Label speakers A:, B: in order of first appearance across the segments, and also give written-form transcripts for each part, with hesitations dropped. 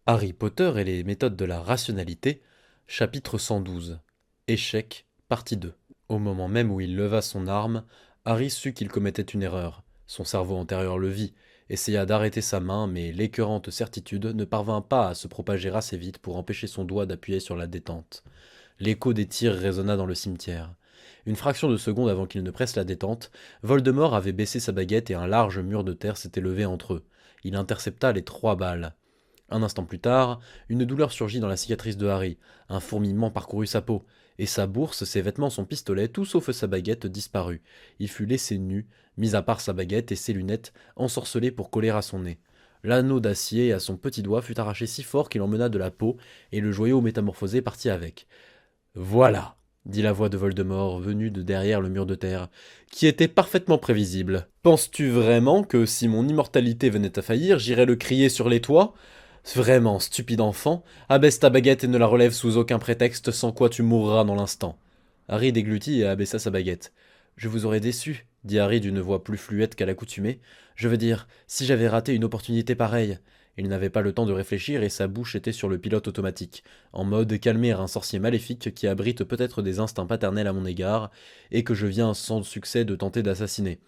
A: Harry Potter et les méthodes de la rationalité, chapitre 112. Échec, partie 2. Au moment même où il leva son arme, Harry sut qu'il commettait une erreur. Son cerveau antérieur le vit, essaya d'arrêter sa main, mais l'écœurante certitude ne parvint pas à se propager assez vite pour empêcher son doigt d'appuyer sur la détente. L'écho des tirs résonna dans le cimetière. Une fraction de seconde avant qu'il ne presse la détente, Voldemort avait baissé sa baguette et un large mur de terre s'était levé entre eux. Il intercepta les 3 balles. Un instant plus tard, une douleur surgit dans la cicatrice de Harry, un fourmillement parcourut sa peau, et sa bourse, ses vêtements, son pistolet, tout sauf sa baguette disparut. Il fut laissé nu, mis à part sa baguette et ses lunettes, ensorcelées pour coller à son nez. L'anneau d'acier à son petit doigt fut arraché si fort qu'il emmena de la peau, et le joyau métamorphosé partit avec. Voilà, dit la voix de Voldemort venue de derrière le mur de terre, qui était parfaitement prévisible. Penses-tu vraiment que si mon immortalité venait à faillir, j'irais le crier sur les toits? Vraiment, stupide enfant, abaisse ta baguette et ne la relève sous aucun prétexte, sans quoi tu mourras dans l'instant. Harry déglutit et abaissa sa baguette. Je vous aurais déçu, dit Harry d'une voix plus fluette qu'à l'accoutumée. Je veux dire, si j'avais raté une opportunité pareille. Il n'avait pas le temps de réfléchir et sa bouche était sur le pilote automatique, en mode calmer un sorcier maléfique qui abrite peut-être des instincts paternels à mon égard et que je viens sans succès de tenter d'assassiner.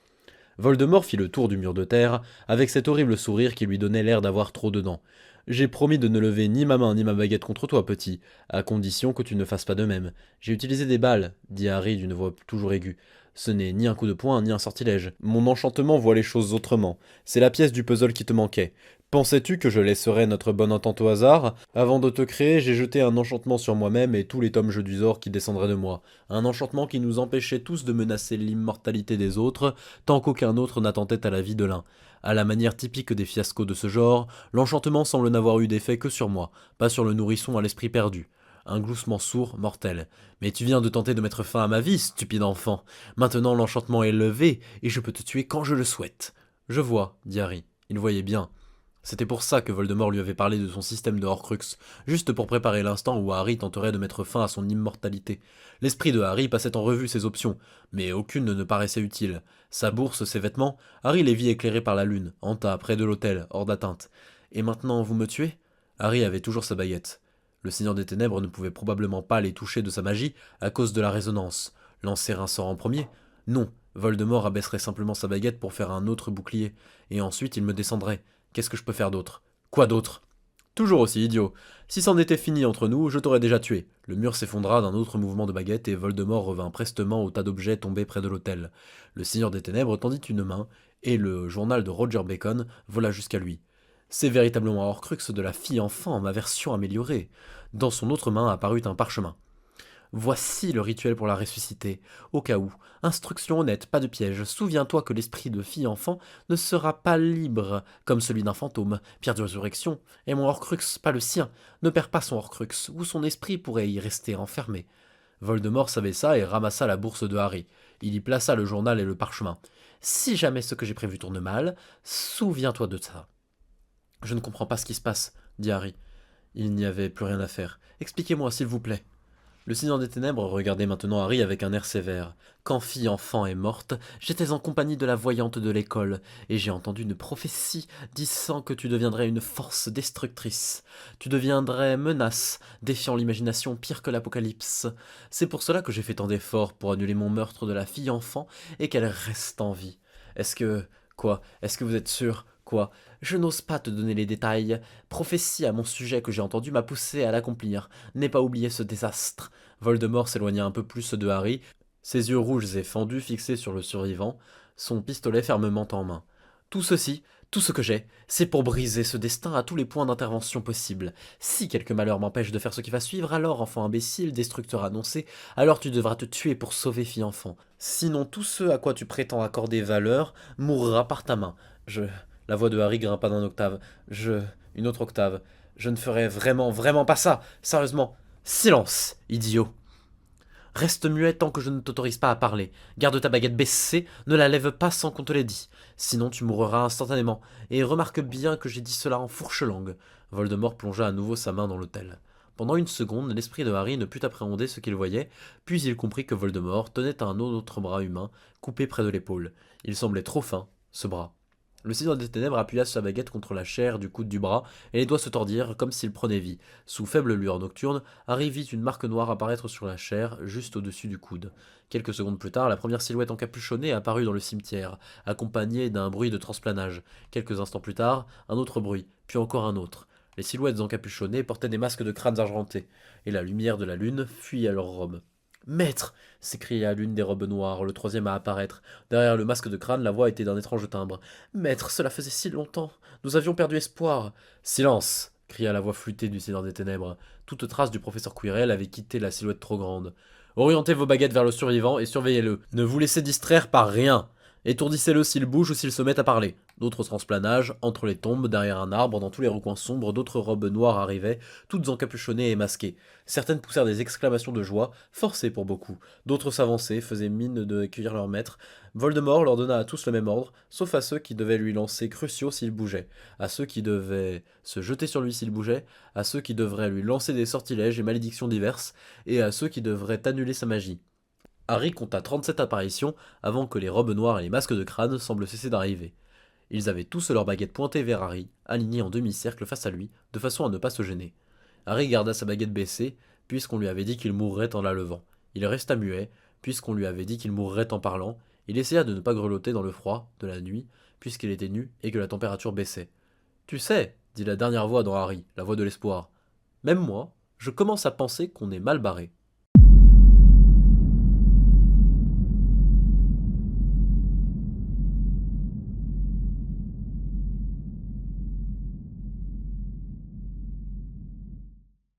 A: Voldemort fit le tour du mur de terre, avec cet horrible sourire qui lui donnait l'air d'avoir trop dedans. J'ai promis de ne lever ni ma main ni ma baguette contre toi, petit, à condition que tu ne fasses pas de même. J'ai utilisé des balles, dit Harry d'une voix toujours aiguë. Ce n'est ni un coup de poing ni un sortilège. Mon enchantement voit les choses autrement. C'est la pièce du puzzle qui te manquait. Pensais-tu que je laisserais notre bonne entente au hasard? Avant de te créer, j'ai jeté un enchantement sur moi-même et tous les tomes Jedusor qui descendraient de moi. Un enchantement qui nous empêchait tous de menacer l'immortalité des autres, tant qu'aucun autre n'attentait à la vie de l'un. À la manière typique des fiascos de ce genre, l'enchantement semble n'avoir eu d'effet que sur moi, pas sur le nourrisson à l'esprit perdu. Un gloussement sourd, mortel. Mais tu viens de tenter de mettre fin à ma vie, stupide enfant. Maintenant l'enchantement est levé, et je peux te tuer quand je le souhaite. Je vois, dit Harry. Il voyait bien. C'était pour ça que Voldemort lui avait parlé de son système de Horcrux, juste pour préparer l'instant où Harry tenterait de mettre fin à son immortalité. L'esprit de Harry passait en revue ses options, mais aucune ne paraissait utile. Sa bourse, ses vêtements, Harry les vit éclairés par la lune, en tas, près de l'autel, hors d'atteinte. Et maintenant, vous me tuez? Harry avait toujours sa baguette. Le Seigneur des Ténèbres ne pouvait probablement pas les toucher de sa magie à cause de la résonance. Lancer un sort en premier? Non, Voldemort abaisserait simplement sa baguette pour faire un autre bouclier, et ensuite il me descendrait. Qu'est-ce que je peux faire d'autre? Quoi d'autre? Toujours aussi idiot. Si c'en était fini entre nous, je t'aurais déjà tué. Le mur s'effondra d'un autre mouvement de baguette et Voldemort revint prestement au tas d'objets tombés près de l'autel. Le Seigneur des Ténèbres tendit une main, et le journal de Roger Bacon vola jusqu'à lui. C'est véritablement Horcrux de la fille-enfant, ma version améliorée. Dans son autre main apparut un parchemin. Voici le rituel pour la ressusciter. Au cas où. Instruction honnête, pas de piège. Souviens-toi que l'esprit de fille-enfant ne sera pas libre, comme celui d'un fantôme. Pierre de résurrection. Et mon Horcrux, pas le sien, ne perd pas son Horcrux, ou son esprit pourrait y rester enfermé. Voldemort savait ça et ramassa la bourse de Harry. Il y plaça le journal et le parchemin. Si jamais ce que j'ai prévu tourne mal, souviens-toi de ça. Je ne comprends pas ce qui se passe, dit Harry. Il n'y avait plus rien à faire. Expliquez-moi, s'il vous plaît. Le Seigneur des Ténèbres regardait maintenant Harry avec un air sévère. Quand fille enfant est morte, j'étais en compagnie de la voyante de l'école, et j'ai entendu une prophétie disant que tu deviendrais une force destructrice. Tu deviendrais menace, défiant l'imagination pire que l'apocalypse. C'est pour cela que j'ai fait tant d'efforts pour annuler mon meurtre de la fille enfant et qu'elle reste en vie. Est-ce que... Quoi? Est-ce que vous êtes sûr? Quoi? Je n'ose pas te donner les détails. Prophétie à mon sujet que j'ai entendu m'a poussé à l'accomplir. N'aie pas oublié ce désastre. Voldemort s'éloigna un peu plus de Harry, ses yeux rouges et fendus fixés sur le survivant, son pistolet fermement en main. Tout ceci, tout ce que j'ai, c'est pour briser ce destin à tous les points d'intervention possibles. Si quelque malheur m'empêche de faire ce qui va suivre, alors, enfant imbécile, destructeur annoncé, alors tu devras te tuer pour sauver fille-enfant. Sinon, tout ce à quoi tu prétends accorder valeur mourra par ta main. La voix de Harry grimpa d'un octave. Une autre octave. Je ne ferai vraiment, vraiment pas ça. Sérieusement. Silence, idiot. Reste muet tant que je ne t'autorise pas à parler. Garde ta baguette baissée, ne la lève pas sans qu'on te l'ait dit. Sinon tu mourras instantanément. Et remarque bien que j'ai dit cela en fourche-langue. Voldemort plongea à nouveau sa main dans l'autel. Pendant une seconde, l'esprit de Harry ne put appréhender ce qu'il voyait, puis il comprit que Voldemort tenait un autre bras humain, coupé près de l'épaule. Il semblait trop fin, ce bras. Le Seigneur des Ténèbres appuya sa baguette contre la chair du coude du bras, et les doigts se tordirent comme s'il prenait vie. Sous faible lueur nocturne, Harry vit une marque noire apparaître sur la chair, juste au-dessus du coude. Quelques secondes plus tard, la première silhouette encapuchonnée apparut dans le cimetière, accompagnée d'un bruit de transplanage. Quelques instants plus tard, un autre bruit, puis encore un autre. Les silhouettes encapuchonnées portaient des masques de crânes argentés, et la lumière de la lune fuyait à leurs robes. Maître s'écria l'une des robes noires, le troisième à apparaître. Derrière le masque de crâne, la voix était d'un étrange timbre. Maître, cela faisait si longtemps. Nous avions perdu espoir. Silence cria la voix flûtée du Seigneur des Ténèbres. Toute trace du professeur Quirrell avait quitté la silhouette trop grande. Orientez vos baguettes vers le survivant et surveillez-le. Ne vous laissez distraire par rien. Étourdissez-le s'il bouge ou s'il se met à parler. D'autres transplanages, entre les tombes, derrière un arbre, dans tous les recoins sombres, d'autres robes noires arrivaient, toutes encapuchonnées et masquées. Certaines poussèrent des exclamations de joie, forcées pour beaucoup. D'autres s'avançaient, faisaient mine de cueillir leur maître. Voldemort leur donna à tous le même ordre, sauf à ceux qui devaient lui lancer Crucio s'il bougeait, à ceux qui devaient se jeter sur lui s'il bougeait, à ceux qui devraient lui lancer des sortilèges et malédictions diverses, et à ceux qui devraient annuler sa magie. Harry compta 37 apparitions avant que les robes noires et les masques de crâne semblent cesser d'arriver. Ils avaient tous leurs baguettes pointées vers Harry, alignées en demi-cercle face à lui, de façon à ne pas se gêner. Harry garda sa baguette baissée, puisqu'on lui avait dit qu'il mourrait en la levant. Il resta muet, puisqu'on lui avait dit qu'il mourrait en parlant. Il essaya de ne pas grelotter dans le froid de la nuit, puisqu'il était nu et que la température baissait. Tu sais, dit la dernière voix dans Harry, la voix de l'espoir. Même moi, je commence à penser qu'on est mal barré.